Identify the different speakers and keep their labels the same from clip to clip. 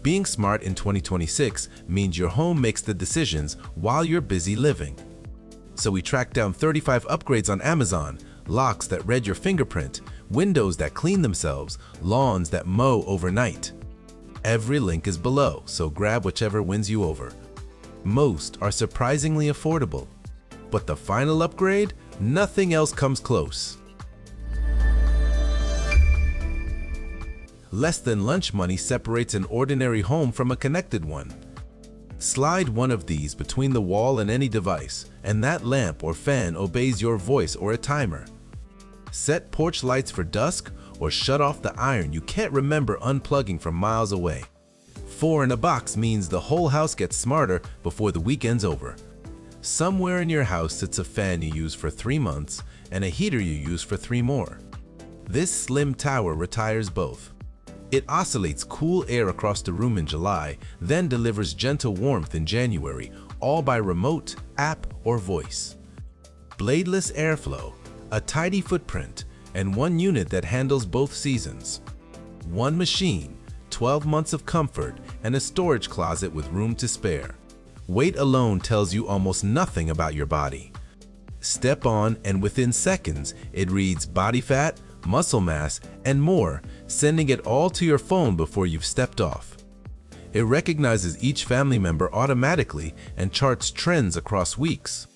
Speaker 1: Being smart in 2026 means your home makes the decisions while you're busy living. So we tracked down 35 upgrades on Amazon, locks that read your fingerprint, windows that clean themselves, lawns that mow overnight. Every link is below, so grab whichever wins you over. Most are surprisingly affordable, but the final upgrade, nothing else comes close. Less than lunch money separates an ordinary home from a connected one. Slide one of these between the wall and any device, and that lamp or fan obeys your voice or a timer. Set porch lights for dusk or shut off the iron you can't remember unplugging from miles away. 4 in a box means the whole house gets smarter before the weekend's over. Somewhere in your house sits a fan you use for 3 months and a heater you use for 3 more. This slim tower retires both. It oscillates cool air across the room in July, then delivers gentle warmth in January, all by remote, app, or voice. Bladeless airflow, a tidy footprint, and one unit that handles both seasons. One machine, 12 months of comfort, and a storage closet with room to spare. Weight alone tells you almost nothing about your body. Step on, and within seconds, it reads body fat, muscle mass, and more, sending it all to your phone before you've stepped off. It recognizes each family member automatically and charts trends across weeks.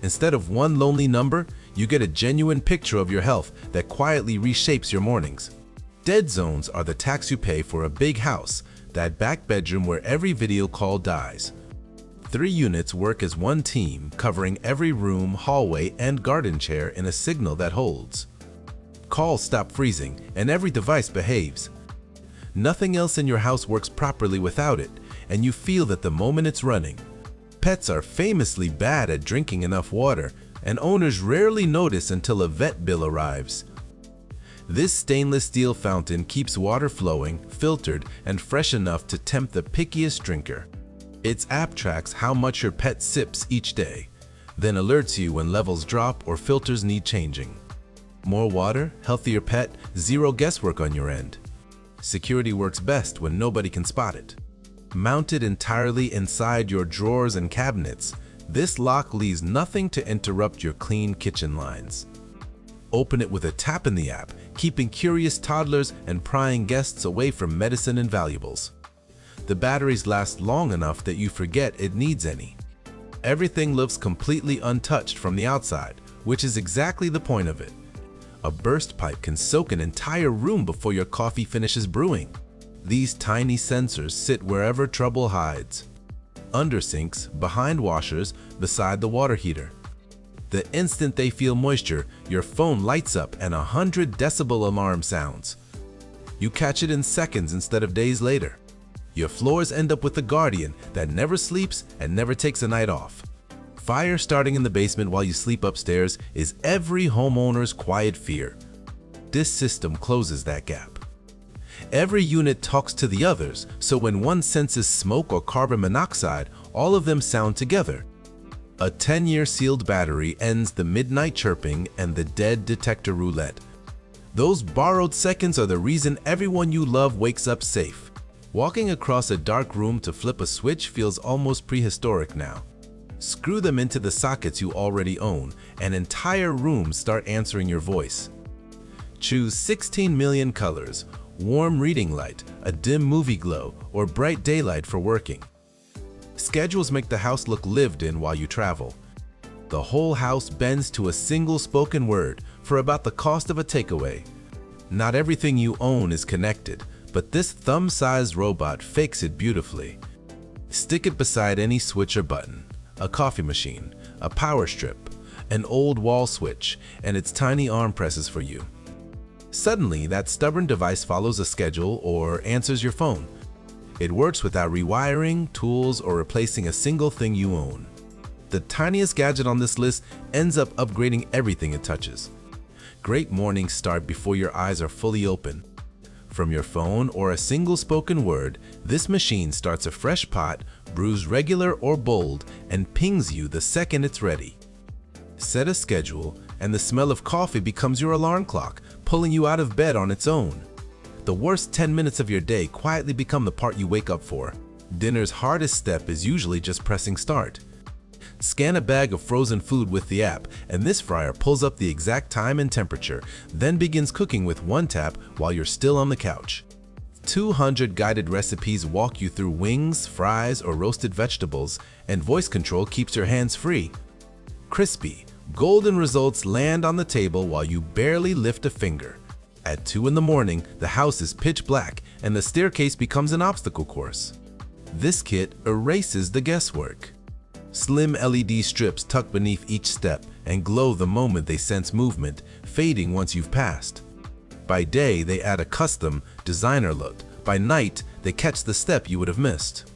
Speaker 1: Instead of one lonely number, you get a genuine picture of your health that quietly reshapes your mornings. Dead zones are the tax you pay for a big house, that back bedroom where every video call dies. 3 units work as one team, covering every room, hallway, and garden chair in a signal that holds. Calls stop freezing, and every device behaves. Nothing else in your house works properly without it, and you feel that the moment it's running. Pets are famously bad at drinking enough water, and owners rarely notice until a vet bill arrives. This stainless steel fountain keeps water flowing, filtered, and fresh enough to tempt the pickiest drinker. Its app tracks how much your pet sips each day, then alerts you when levels drop or filters need changing. More water, healthier pet, zero guesswork on your end. Security works best when nobody can spot it. Mounted entirely inside your drawers and cabinets, this lock leaves nothing to interrupt your clean kitchen lines. Open it with a tap in the app, keeping curious toddlers and prying guests away from medicine and valuables. The batteries last long enough that you forget it needs any. Everything looks completely untouched from the outside, which is exactly the point of it. A burst pipe can soak an entire room before your coffee finishes brewing. These tiny sensors sit wherever trouble hides. Under sinks, behind washers, beside the water heater. The instant they feel moisture, your phone lights up and 100 decibel alarm sounds. You catch it in seconds instead of days later. Your floors end up with a guardian that never sleeps and never takes a night off. Fire starting in the basement while you sleep upstairs is every homeowner's quiet fear. This system closes that gap. Every unit talks to the others, so when one senses smoke or carbon monoxide, all of them sound together. A 10-year sealed battery ends the midnight chirping and the dead detector roulette. Those borrowed seconds are the reason everyone you love wakes up safe. Walking across a dark room to flip a switch feels almost prehistoric now. Screw them into the sockets you already own, and entire rooms start answering your voice. Choose 16 million colors, warm reading light, a dim movie glow, or bright daylight for working. Schedules make the house look lived in while you travel. The whole house bends to a single spoken word for about the cost of a takeaway. Not everything you own is connected, but this thumb-sized robot fakes it beautifully. Stick it beside any switch or button. A coffee machine, a power strip, an old wall switch, and its tiny arm presses for you. Suddenly, that stubborn device follows a schedule or answers your phone. It works without rewiring, tools, or replacing a single thing you own. The tiniest gadget on this list ends up upgrading everything it touches. Great mornings start before your eyes are fully open. From your phone or a single spoken word, this machine starts a fresh pot, brews regular or bold, and pings you the second it's ready. Set a schedule, and the smell of coffee becomes your alarm clock, pulling you out of bed on its own. The worst 10 minutes of your day quietly become the part you wake up for. Dinner's hardest step is usually just pressing start. Scan a bag of frozen food with the app, and this fryer pulls up the exact time and temperature, then begins cooking with one tap while you're still on the couch. 200 guided recipes walk you through wings, fries, or roasted vegetables, and voice control keeps your hands free. Crispy, golden results land on the table while you barely lift a finger. At 2 in the morning, the house is pitch black, and the staircase becomes an obstacle course. This kit erases the guesswork. Slim LED strips tuck beneath each step and glow the moment they sense movement, fading once you've passed. By day, they add a custom, designer look. By night, they catch the step you would have missed.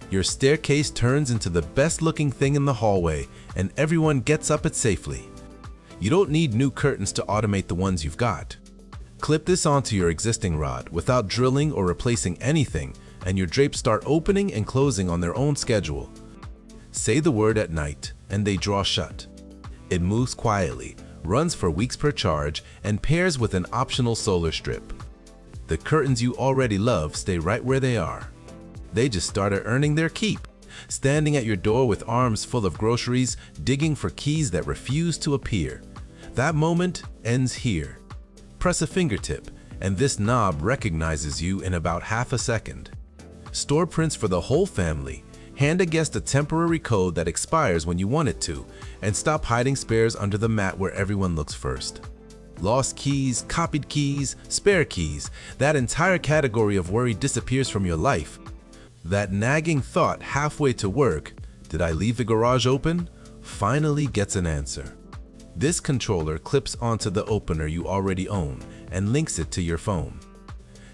Speaker 1: Your staircase turns into the best-looking thing in the hallway, and everyone gets up it safely. You don't need new curtains to automate the ones you've got. Clip this onto your existing rod without drilling or replacing anything, and your drapes start opening and closing on their own schedule. Say the word at night, and they draw shut. It moves quietly, runs for weeks per charge, and pairs with an optional solar strip. The curtains you already love stay right where they are. They just started earning their keep, standing at your door with arms full of groceries, digging for keys that refuse to appear. That moment ends here. Press a fingertip, and this knob recognizes you in about half a second. Store prints for the whole family. Hand a guest a temporary code that expires when you want it to, and stop hiding spares under the mat where everyone looks first. Lost keys, copied keys, spare keys, that entire category of worry disappears from your life. That nagging thought halfway to work, did I leave the garage open, finally gets an answer. This controller clips onto the opener you already own and links it to your phone.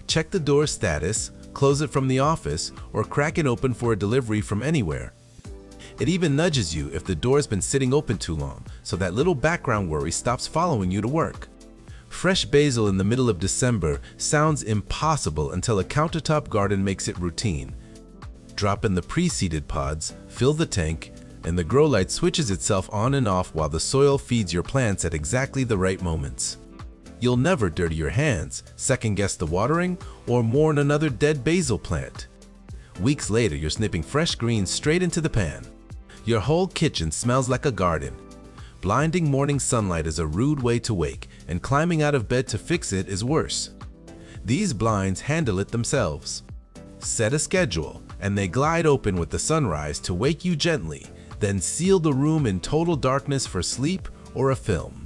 Speaker 1: Check the door status, close it from the office, or crack it open for a delivery from anywhere. It even nudges you if the door's been sitting open too long, so that little background worry stops following you to work. Fresh basil in the middle of December sounds impossible until a countertop garden makes it routine. Drop in the pre-seeded pods, fill the tank, and the grow light switches itself on and off while the soil feeds your plants at exactly the right moments. You'll never dirty your hands, second-guess the watering, or mourn another dead basil plant. Weeks later, you're snipping fresh greens straight into the pan. Your whole kitchen smells like a garden. Blinding morning sunlight is a rude way to wake, and climbing out of bed to fix it is worse. These blinds handle it themselves. Set a schedule, and they glide open with the sunrise to wake you gently, then seal the room in total darkness for sleep or a film.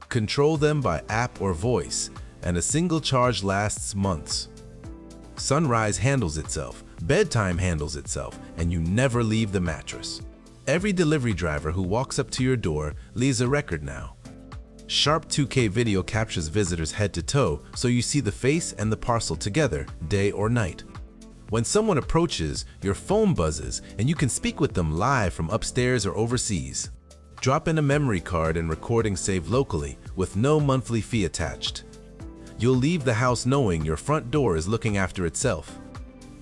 Speaker 1: Control them by app or voice, and a single charge lasts months. Sunrise handles itself, bedtime handles itself, and you never leave the mattress. Every delivery driver who walks up to your door leaves a record now. Sharp 2K video captures visitors head to toe, so you see the face and the parcel together, day or night. When someone approaches, your phone buzzes, and you can speak with them live from upstairs or overseas. Drop in a memory card and recording saved locally, with no monthly fee attached. You'll leave the house knowing your front door is looking after itself.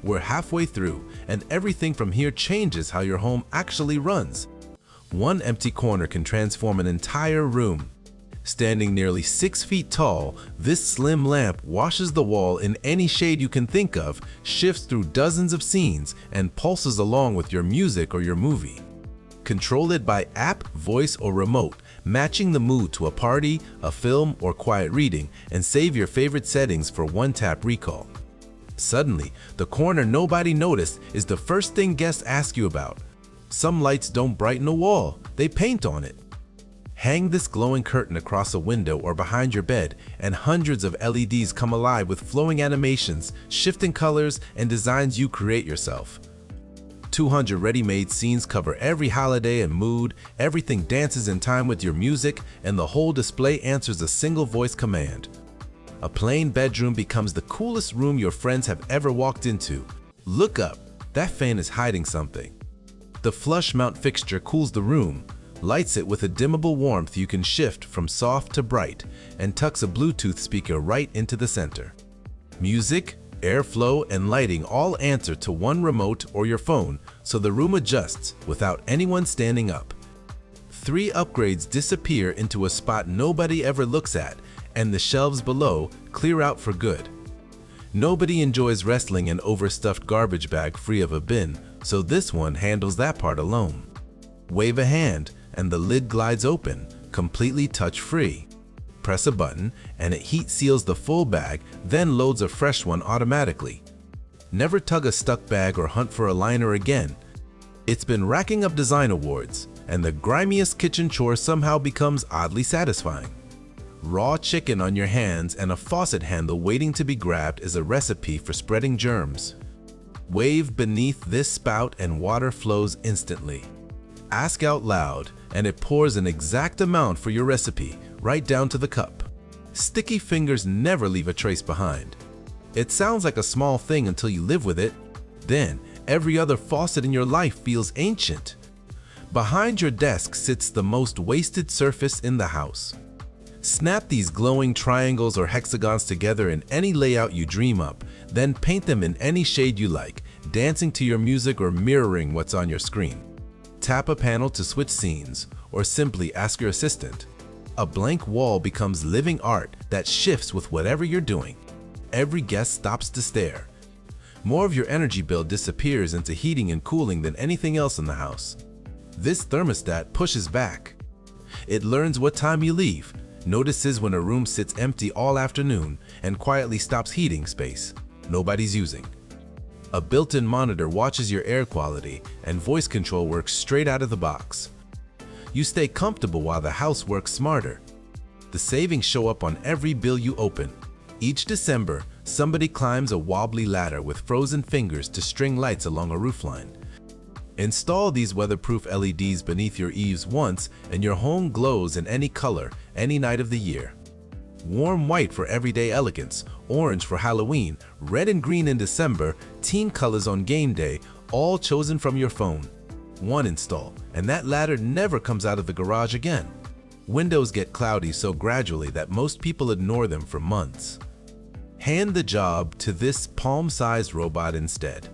Speaker 1: We're halfway through, and everything from here changes how your home actually runs. One empty corner can transform an entire room. Standing nearly 6 feet tall, this slim lamp washes the wall in any shade you can think of, shifts through dozens of scenes, and pulses along with your music or your movie. Control it by app, voice, or remote, matching the mood to a party, a film, or quiet reading, and save your favorite settings for one-tap recall. Suddenly, the corner nobody noticed is the first thing guests ask you about. Some lights don't brighten a wall, they paint on it. Hang this glowing curtain across a window or behind your bed, and hundreds of LEDs come alive with flowing animations, shifting colors, and designs you create yourself. 200 ready-made scenes cover every holiday and mood, everything dances in time with your music, and the whole display answers a single voice command. A plain bedroom becomes the coolest room your friends have ever walked into. Look up, that fan is hiding something. The flush mount fixture cools the room, lights it with a dimmable warmth you can shift from soft to bright, and tucks a Bluetooth speaker right into the center. Music, airflow, and lighting all answer to one remote or your phone, so the room adjusts without anyone standing up. 3 upgrades disappear into a spot nobody ever looks at, and the shelves below clear out for good. Nobody enjoys wrestling an overstuffed garbage bag free of a bin, so this one handles that part alone. Wave a hand and the lid glides open, completely touch-free. Press a button and it heat seals the full bag, then loads a fresh one automatically. Never tug a stuck bag or hunt for a liner again. It's been racking up design awards, and the grimiest kitchen chore somehow becomes oddly satisfying. Raw chicken on your hands and a faucet handle waiting to be grabbed is a recipe for spreading germs. Wave beneath this spout and water flows instantly. Ask out loud and it pours an exact amount for your recipe, right down to the cup. Sticky fingers never leave a trace behind. It sounds like a small thing until you live with it. Then, every other faucet in your life feels ancient. Behind your desk sits the most wasted surface in the house. Snap these glowing triangles or hexagons together in any layout you dream up, then paint them in any shade you like, dancing to your music or mirroring what's on your screen. Tap a panel to switch scenes, or simply ask your assistant. A blank wall becomes living art that shifts with whatever you're doing. Every guest stops to stare. More of your energy bill disappears into heating and cooling than anything else in the house. This thermostat pushes back. It learns what time you leave, notices when a room sits empty all afternoon, and quietly stops heating space nobody's using. A built-in monitor watches your air quality, and voice control works straight out of the box. You stay comfortable while the house works smarter. The savings show up on every bill you open. Each December, somebody climbs a wobbly ladder with frozen fingers to string lights along a roofline. Install these weatherproof LEDs beneath your eaves once and your home glows in any color, any night of the year. Warm white for everyday elegance, orange for Halloween, red and green in December, teen colors on game day, all chosen from your phone. One install, and that ladder never comes out of the garage again. Windows get cloudy so gradually that most people ignore them for months. Hand the job to this palm-sized robot instead.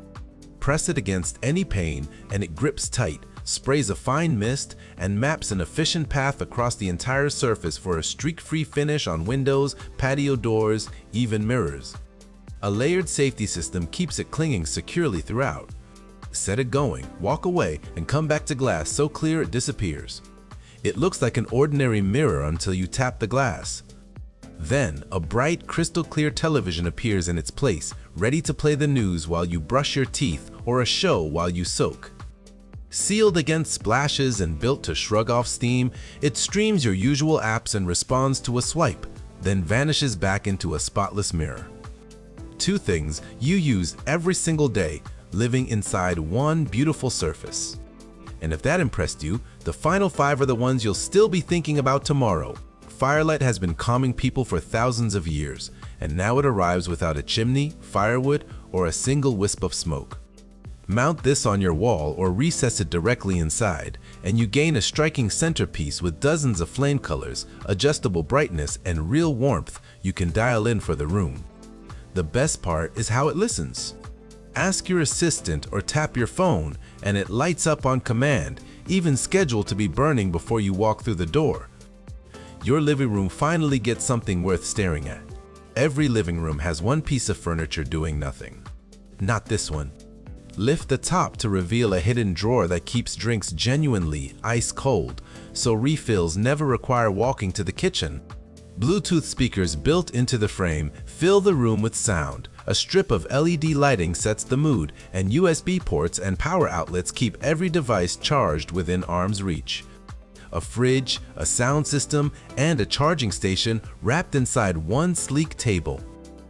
Speaker 1: Press it against any pane and it grips tight, sprays a fine mist, and maps an efficient path across the entire surface for a streak-free finish on windows, patio doors, even mirrors. A layered safety system keeps it clinging securely throughout. Set it going, walk away, and come back to glass so clear it disappears. It looks like an ordinary mirror until you tap the glass. Then, a bright, crystal-clear television appears in its place, ready to play the news while you brush your teeth or a show while you soak. Sealed against splashes and built to shrug off steam, it streams your usual apps and responds to a swipe, then vanishes back into a spotless mirror. Two things you use every single day, living inside one beautiful surface. And if that impressed you, the final 5 are the ones you'll still be thinking about tomorrow. Firelight has been calming people for thousands of years, and now it arrives without a chimney, firewood, or a single wisp of smoke. Mount this on your wall or recess it directly inside, and you gain a striking centerpiece with dozens of flame colors, adjustable brightness, and real warmth you can dial in for the room. The best part is how it listens. Ask your assistant or tap your phone, and it lights up on command, even scheduled to be burning before you walk through the door. Your living room finally gets something worth staring at. Every living room has one piece of furniture doing nothing. Not this one. Lift the top to reveal a hidden drawer that keeps drinks genuinely ice cold, so refills never require walking to the kitchen. Bluetooth speakers built into the frame fill the room with sound. A strip of LED lighting sets the mood, and USB ports and power outlets keep every device charged within arm's reach. A fridge, a sound system, and a charging station wrapped inside one sleek table.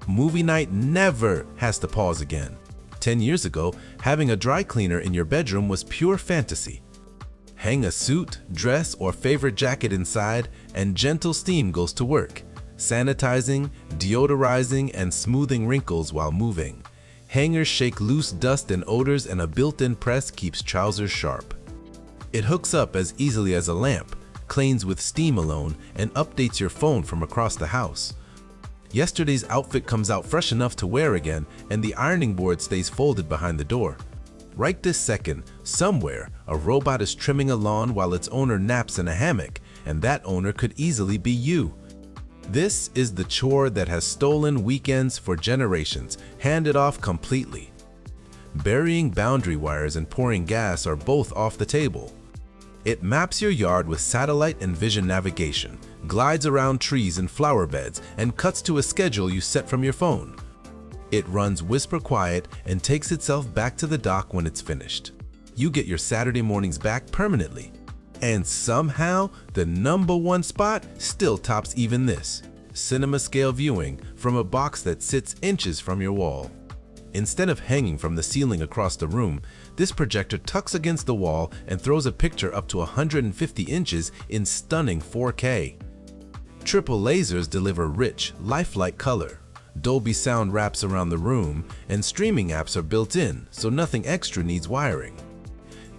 Speaker 1: Movie night never has to pause again. 10 years ago, having a dry cleaner in your bedroom was pure fantasy. Hang a suit, dress, or favorite jacket inside, and gentle steam goes to work, sanitizing, deodorizing, and smoothing wrinkles while moving. Hangers shake loose dust and odors, and a built-in press keeps trousers sharp. It hooks up as easily as a lamp, cleans with steam alone, and updates your phone from across the house. Yesterday's outfit comes out fresh enough to wear again, and the ironing board stays folded behind the door. Right this second, somewhere, a robot is trimming a lawn while its owner naps in a hammock, and that owner could easily be you. This is the chore that has stolen weekends for generations, handed off completely. Burying boundary wires and pouring gas are both off the table. It maps your yard with satellite and vision navigation, glides around trees and flower beds, and cuts to a schedule you set from your phone. It runs whisper quiet and takes itself back to the dock when it's finished. You get your Saturday mornings back permanently. And somehow, the #1 spot still tops even this: cinema scale viewing from a box that sits inches from your wall. Instead of hanging from the ceiling across the room, this projector tucks against the wall and throws a picture up to 150 inches in stunning 4K. Triple lasers deliver rich, lifelike color. Dolby sound wraps around the room, and streaming apps are built in, so nothing extra needs wiring.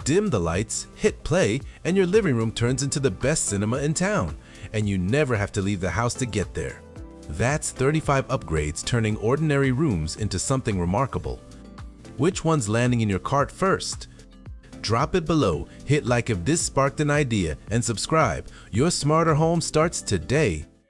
Speaker 1: Dim the lights, hit play, and your living room turns into the best cinema in town, and you never have to leave the house to get there. That's 35 upgrades turning ordinary rooms into something remarkable. Which one's landing in your cart first? Drop it below, hit like if this sparked an idea, and subscribe. Your smarter home starts today.